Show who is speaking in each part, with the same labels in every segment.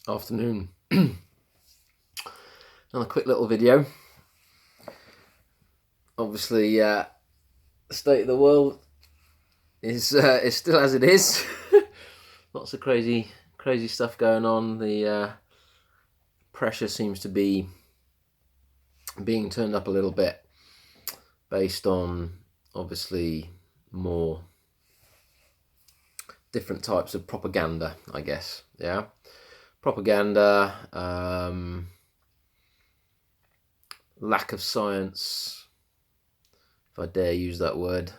Speaker 1: Afternoon. Another quick little video. Obviously, the state of the world is still as it is. Lots of crazy stuff going on. The pressure seems to be being turned up a little bit, based on obviously more different types of propaganda, I guess. Yeah, propaganda, lack of science, if I dare use that word,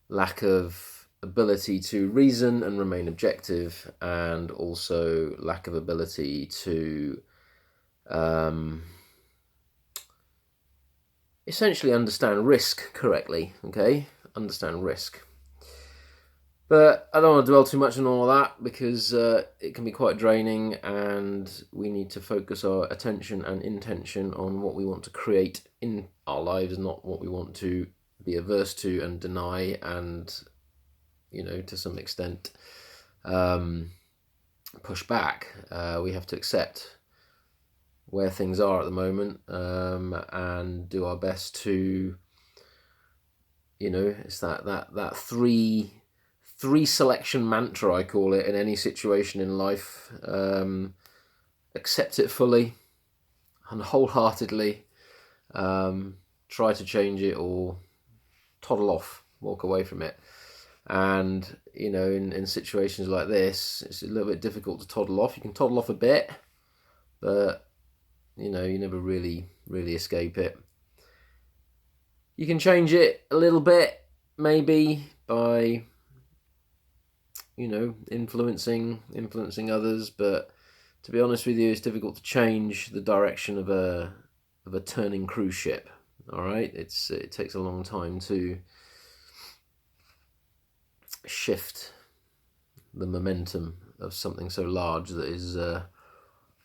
Speaker 1: lack of ability to reason and remain objective, and also lack of ability to essentially understand risk correctly. Okay, understand risk. But I don't want to dwell too much on all of that, because it can be quite draining, and we need to focus our attention and intention on what we want to create in our lives, not what we want to be averse to and deny and, to some extent, push back. We have to accept where things are at the moment, and do our best to, it's that three selection mantra, I call it, in any situation in life. Accept it fully and wholeheartedly. Try to change it or toddle off, walk away from it. And, in situations like this, it's a little bit difficult to toddle off. You can toddle off a bit, but, you never really escape it. You can change it a little bit, maybe, by influencing others, but to be honest with you, it's difficult to change the direction of a turning cruise ship. All right, it takes a long time to shift the momentum of something so large that is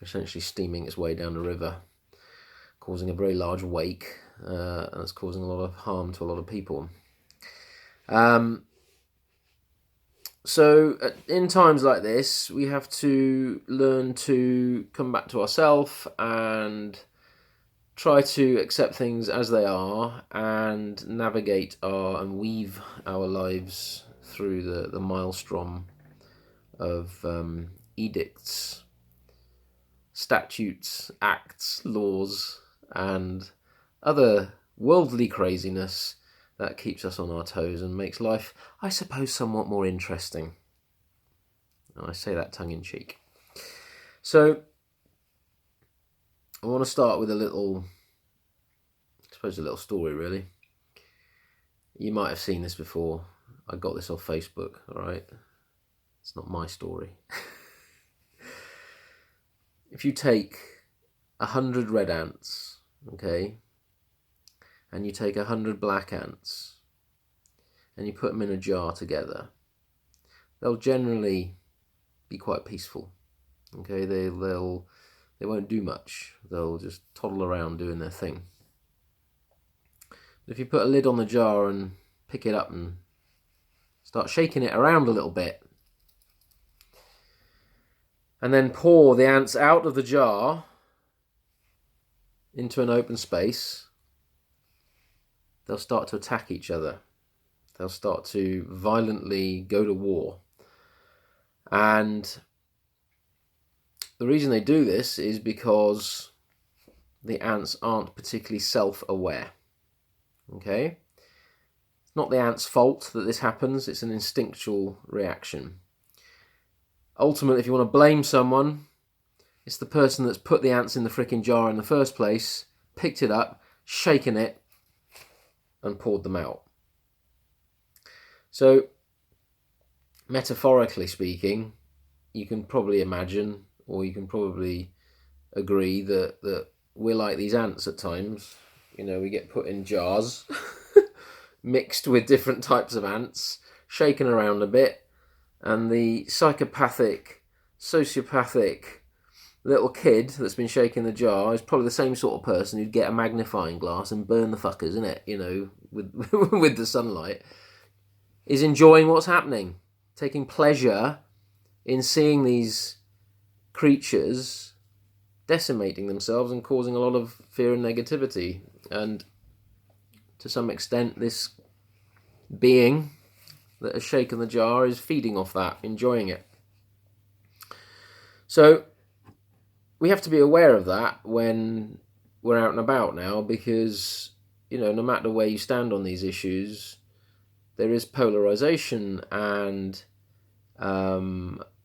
Speaker 1: essentially steaming its way down the river, causing a very large wake, and it's causing a lot of harm to a lot of people. So in times like this, we have to learn to come back to ourselves and try to accept things as they are, and navigate and weave our lives through the maelstrom of edicts, statutes, acts, laws, and other worldly craziness that keeps us on our toes and makes life, I suppose, somewhat more interesting. And I say that tongue-in-cheek. So, I want to start with a little story, really. You might have seen this before. I got this off Facebook, all right? It's not my story. If you take 100 red ants, okay, and you take 100 black ants, and you put them in a jar together, they'll generally be quite peaceful. Okay, they won't do much. They'll just toddle around doing their thing. But if you put a lid on the jar and pick it up and start shaking it around a little bit, and then pour the ants out of the jar into an open space, they'll start to attack each other. They'll start to violently go to war. And the reason they do this is because the ants aren't particularly self-aware. Okay? It's not the ants' fault that this happens. It's an instinctual reaction. Ultimately, if you want to blame someone, it's the person that's put the ants in the frickin' jar in the first place, picked it up, shaken it, and poured them out. So, metaphorically speaking, you can probably imagine, or you can probably agree that we're like these ants at times. We get put in jars, mixed with different types of ants, shaken around a bit, and the psychopathic, sociopathic little kid that's been shaking the jar is probably the same sort of person who'd get a magnifying glass and burn the fuckers, innit? With the sunlight, is enjoying what's happening, taking pleasure in seeing these creatures decimating themselves and causing a lot of fear and negativity. And to some extent, this being that has shaken the jar is feeding off that, enjoying it. So we have to be aware of that when we're out and about now, because, you know, no matter where you stand on these issues, there is polarization, and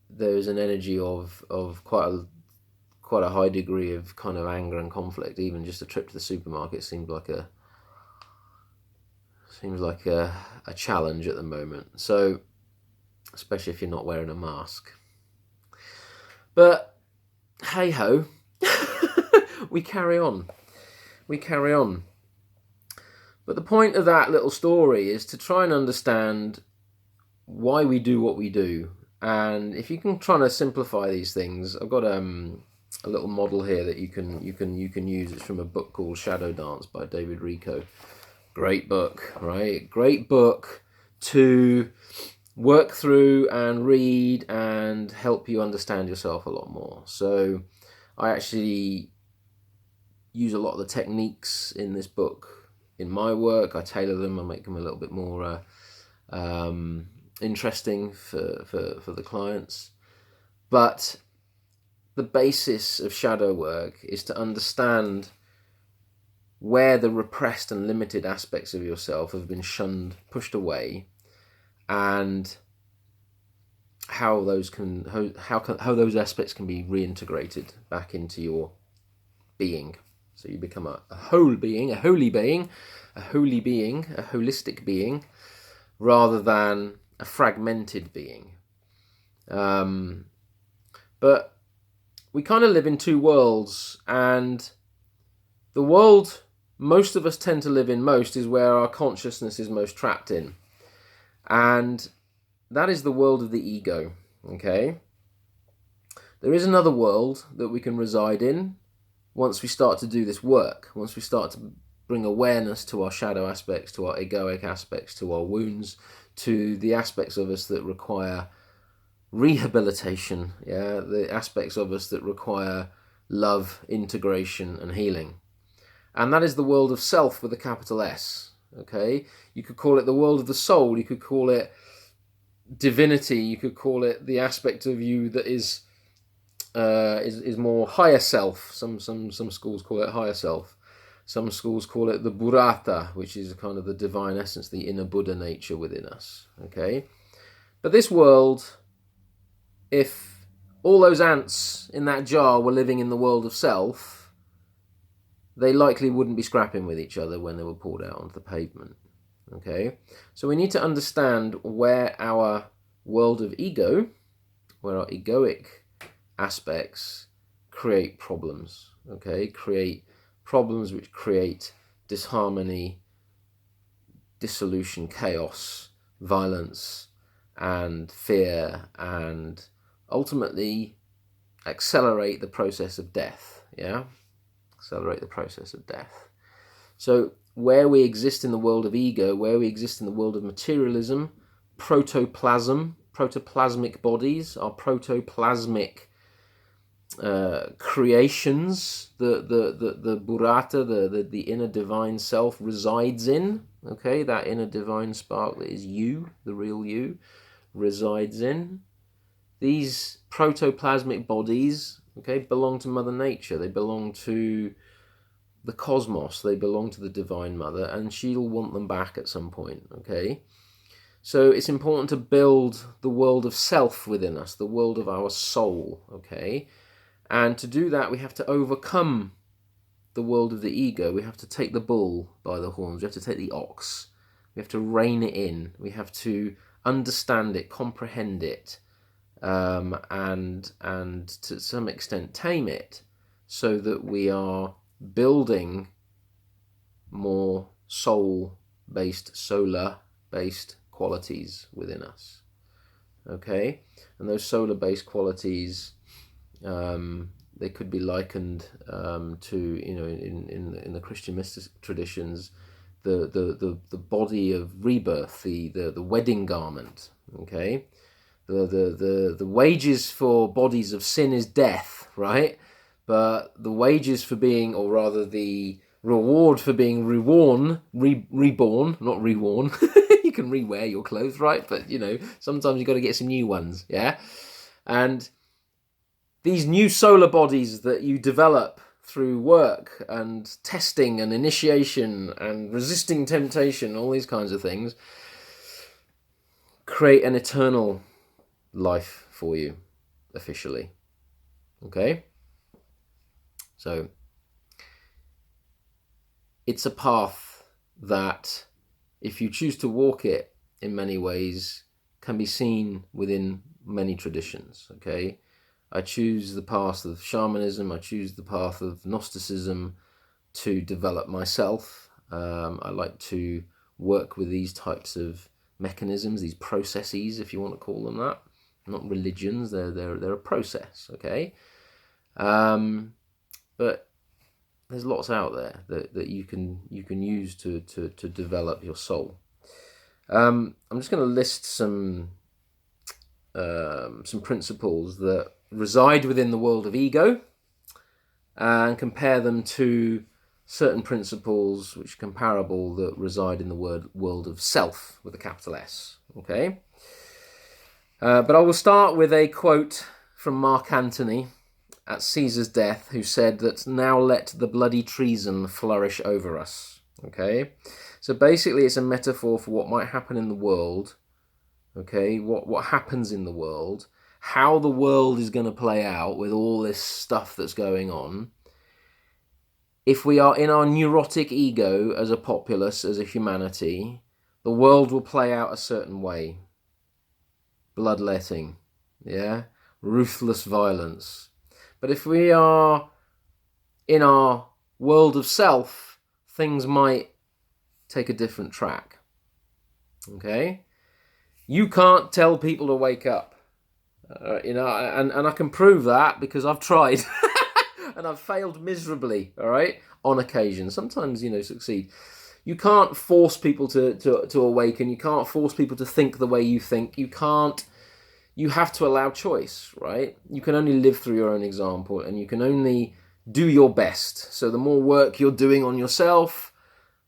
Speaker 1: there's an energy of quite a high degree of kind of anger and conflict. Even just a trip to the supermarket seems like a challenge at the moment. So, especially if you're not wearing a mask. But hey ho, we carry on. But the point of that little story is to try and understand why we do what we do. And if you can try to simplify these things, I've got a little model here that you can use. It's from a book called Shadow Dance by David Rico. Great book, right? Great book to work through and read and help you understand yourself a lot more. So I actually use a lot of the techniques in this book in my work. I tailor them, I make them a little bit more interesting for the clients. But the basis of shadow work is to understand where the repressed and limited aspects of yourself have been shunned, pushed away, and how those aspects can be reintegrated back into your being. So you become a whole being, a holy being, a holistic being, rather than a fragmented being. But we kind of live in two worlds, and the world most of us tend to live in most is where our consciousness is most trapped in. And that is the world of the ego, okay? There is another world that we can reside in once we start to do this work, once we start to bring awareness to our shadow aspects, to our egoic aspects, to our wounds, to the aspects of us that require rehabilitation, the aspects of us that require love, integration, and healing. And that is the world of self with a capital S, okay? You could call it the world of the soul, you could call it divinity, you could call it the aspect of you that is more higher self. Some schools call it higher self. Some schools call it the burrata, which is kind of the divine essence, the inner Buddha nature within us, okay? But this world, if all those ants in that jar were living in the world of self, they likely wouldn't be scrapping with each other when they were pulled out onto the pavement, okay? So we need to understand where our world of ego, where our egoic aspects create problems, okay? Create problems which create disharmony, dissolution, chaos, violence, and fear, and ultimately accelerate the process of death, accelerate the process of death. So where we exist in the world of ego, where we exist in the world of materialism, protoplasmic bodies, our protoplasmic creations, the burrata, the inner divine self resides in, okay, that inner divine spark that is you, the real you, resides in. These protoplasmic bodies, okay, belong to Mother Nature. They belong to the cosmos. They belong to the Divine Mother, and she'll want them back at some point, okay? So it's important to build the world of self within us, the world of our soul, okay? And to do that, we have to overcome the world of the ego. We have to take the bull by the horns. We have to take the ox. We have to rein it in. We have to understand it, comprehend it, and to some extent tame it, so that we are building more soul-based, solar-based qualities within us. Okay? And those solar-based qualities, they could be likened to, in the Christian mystic traditions, the body of rebirth, the wedding garment. Okay? The wages for bodies of sin is death, right? But the wages for being, or rather the reward for being reborn, not reworn. You can rewear your clothes, right? But, sometimes you've got to get some new ones, yeah? And these new solar bodies that you develop through work and testing and initiation and resisting temptation, all these kinds of things, create an eternal life for you, officially. Okay? So, it's a path that, if you choose to walk it, in many ways, can be seen within many traditions, okay? I choose the path of shamanism, I choose the path of Gnosticism to develop myself. I like to work with these types of mechanisms, these processes, if you want to call them that. Not religions, they're a process, okay? But there's lots out there that you can use to develop your soul. I'm just going to list some principles that reside within the world of ego and compare them to certain principles which are comparable that reside in the world of self with a capital S. Okay? But I will start with a quote from Mark Antony at Caesar's death, who said that, "Now let the bloody treason flourish over us." Okay? So basically it's a metaphor for what might happen in the world. Okay? What happens in the world, how the world is going to play out with all this stuff that's going on. If we are in our neurotic ego as a populace, as a humanity, the world will play out a certain way. Bloodletting, yeah? Ruthless violence. But if we are in our world of self, things might take a different track. Okay? You can't tell people to wake up. And I can prove that because I've tried. And I've failed miserably, all right? On occasion. Sometimes, succeed. You can't force people to awaken. You can't force people to think the way you think. You have to allow choice, right? You can only live through your own example, and you can only do your best. So the more work you're doing on yourself,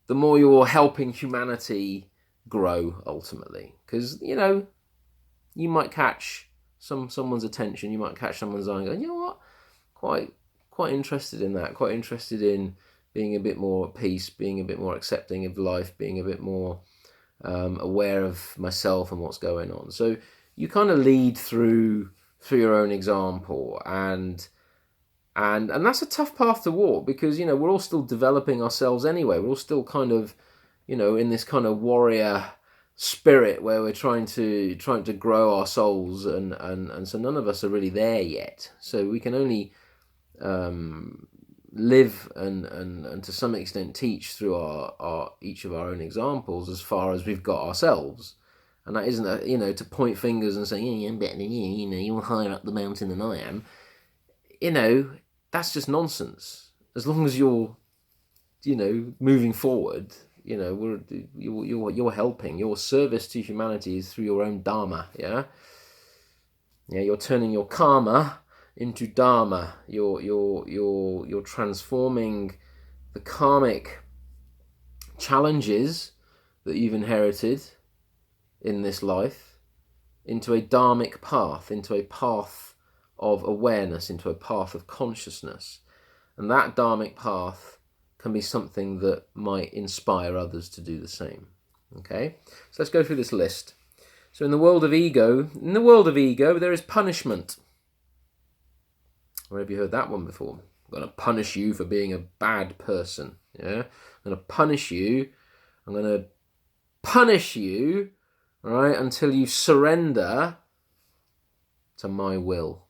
Speaker 1: the more you're helping humanity grow, ultimately. Because, you might catch someone's attention, you might catch someone's eye and go, you know what, quite interested in that, quite interested in being a bit more at peace, being a bit more accepting of life, being a bit more aware of myself and what's going on. So you kind of lead through your own example, and that's a tough path to walk, because we're all still developing ourselves anyway. We're all still kind of in this kind of warrior spirit where we're trying to grow our souls, and so none of us are really there yet. So we can only live and to some extent teach through our each of our own examples as far as we've got ourselves. And that isn't to point fingers and say, yeah, I'm better than you, you're higher up the mountain than I am. That's just nonsense. As long as you're, moving forward, you're helping. Your service to humanity is through your own dharma, yeah? Yeah, you're turning your karma into dharma. You're transforming the karmic challenges that you've inherited in this life into a dharmic path, into a path of awareness, into a path of consciousness. And that dharmic path can be something that might inspire others to do the same. Okay? So let's go through this list. So in the world of ego, there is punishment. Where have you heard that one before? I'm going to punish you for being a bad person. Yeah? I'm going to punish you. I'm going to punish you, right, until you surrender to my will.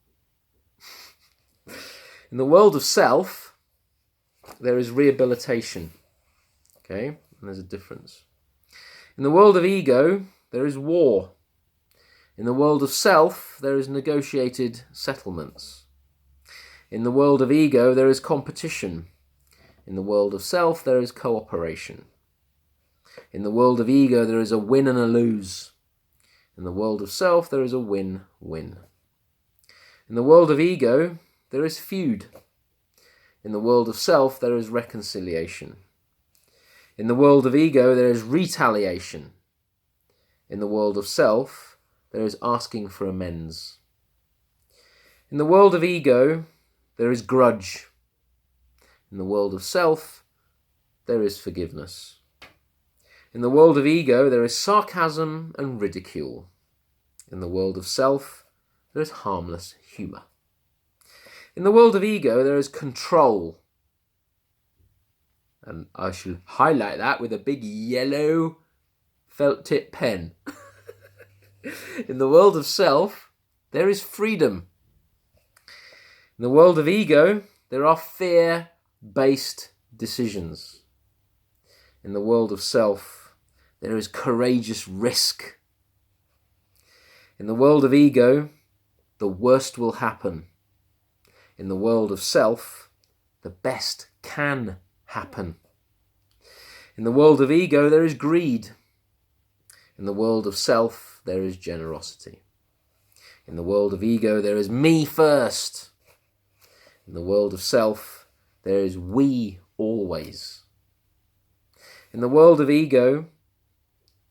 Speaker 1: In the world of self, there is rehabilitation. Okay? And there's a difference. In the world of ego, there is war. In the world of self, there is negotiated settlements. In the world of ego, there is competition. In the world of self, there is cooperation. In the world of ego, there is a win and a lose. In the world of self, there is a win-win. In the world of ego, there is feud. In the world of self, there is reconciliation. In the world of ego, there is retaliation. In the world of self, there is asking for amends. In the world of ego, there is grudge. In the world of self, there is forgiveness. In the world of ego, there is sarcasm and ridicule. In the world of self, there is harmless humour. In the world of ego, there is control. And I shall highlight that with a big yellow felt tip pen. In the world of self, there is freedom. In the world of ego, there are fear-based decisions. In the world of self, there is courageous risk. In the world of ego, the worst will happen. In the world of self, the best can happen. In the world of ego, there is greed. In the world of self, there is generosity. In the world of ego, there is me first. In the world of self, there is we always. In the world of ego,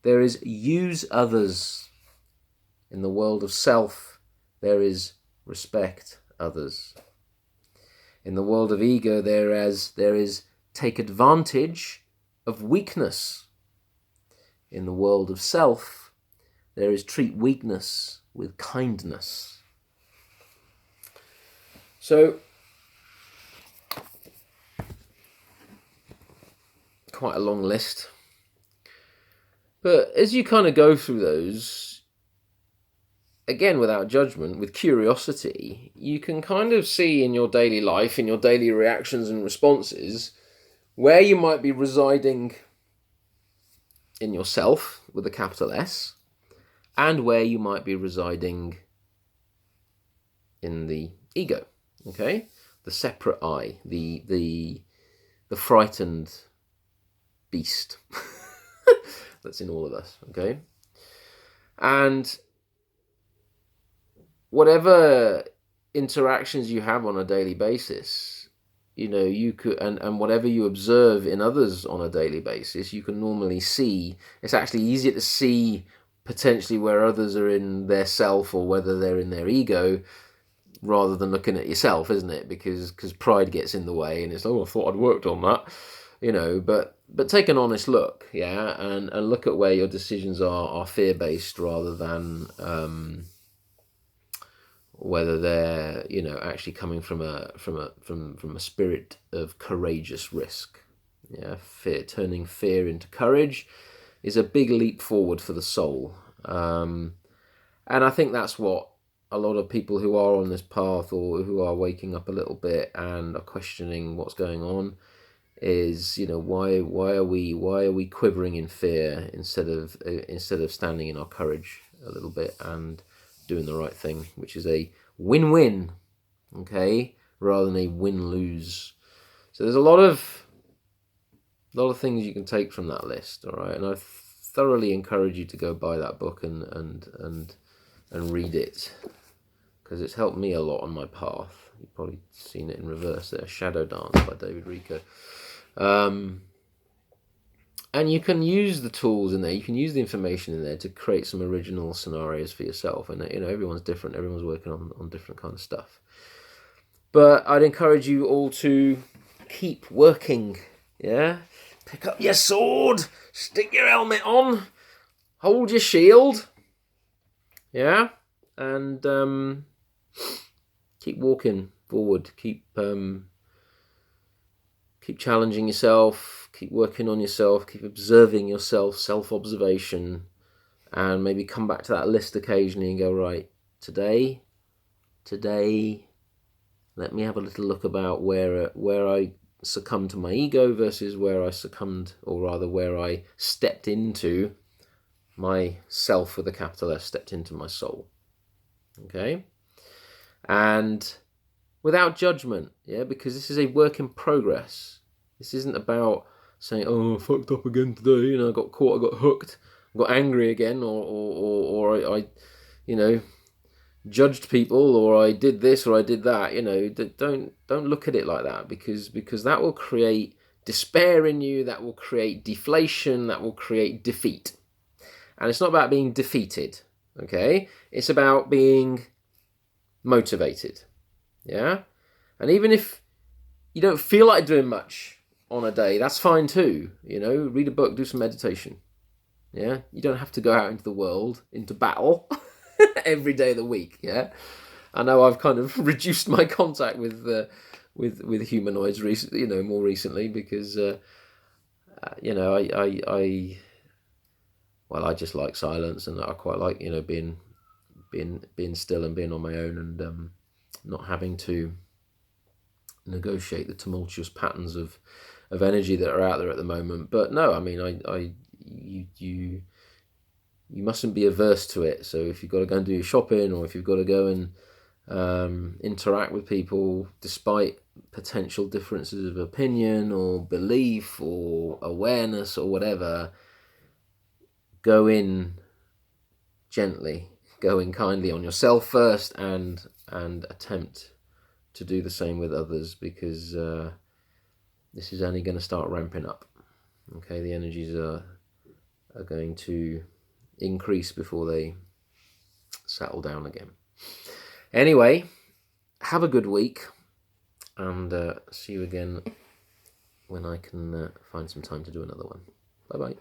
Speaker 1: there is use others. In the world of self, there is respect others. In the world of ego, there is take advantage of weakness. In the world of self, there is treat weakness with kindness. So, quite a long list. But as you kind of go through those, again, without judgment, with curiosity, you can kind of see in your daily life, in your daily reactions and responses, where you might be residing in yourself, with a capital S, and where you might be residing in the ego, okay? The separate I, the frightened beast that's in all of us, okay? And whatever interactions you have on a daily basis, you know, you could, and whatever you observe in others on a daily basis, you can normally see. It's actually easier to see potentially where others are in their self or whether they're in their ego, rather than looking at yourself, isn't it? Because pride gets in the way, and it's, oh, I thought I'd worked on that, you know. But take an honest look, yeah, and look at where your decisions are fear-based rather than whether they're, you know, actually coming from a spirit of courageous risk. Yeah, turning fear into courage is a big leap forward for the soul, and I think that's what a lot of people who are on this path, or who are waking up a little bit and are questioning what's going on, is, you know, why are we quivering in fear instead of standing in our courage a little bit and doing the right thing, which is a win-win, okay, rather than a win-lose. So there's a lot of things you can take from that list, all right, and I thoroughly encourage you to go buy that book and read it, because it's helped me a lot on my path. You've probably seen it in reverse there, Shadow Dance by David Rico. And you can use the tools in there, you can use the information in there to create some original scenarios for yourself. And, you know, everyone's different, everyone's working on different kind of stuff. But I'd encourage you all to keep working, yeah? Pick up your sword, stick your helmet on, hold your shield, yeah? And keep walking forward, keep challenging yourself, keep working on yourself, keep observing yourself, self-observation, and maybe come back to that list occasionally and go, right, today, let me have a little look about where I succumbed to my ego versus where I succumbed, or rather where I stepped into my self with a capital S, stepped into my soul, okay? And without judgment, yeah, because this is a work in progress. This isn't about saying, oh, I fucked up again today, you know, I got caught, I got hooked. got angry again, or I you know, judged people, or I did this or I did that. Don't look at it like that, because that will create despair in you. That will create deflation. That will create defeat. And it's not about being defeated. Okay, it's about being motivated. Yeah, and even if you don't feel like doing much on a day, that's fine too. Read a book, do some meditation. Yeah, you don't have to go out into the world, into battle every day of the week. Yeah, I know I've kind of reduced my contact with humanoids recently, more recently, because I just like silence, and I quite like being still and being on my own, and not having to negotiate the tumultuous patterns of energy that are out there at the moment. But no, I mean, you mustn't be averse to it. So if you've got to go and do your shopping, or if you've got to go and interact with people despite potential differences of opinion or belief or awareness or whatever, go in gently, go in kindly on yourself first, and attempt to do the same with others, because this is only going to start ramping up. Okay, the energies are going to increase before they settle down again. Anyway, have a good week, and see you again when I can find some time to do another one. Bye bye.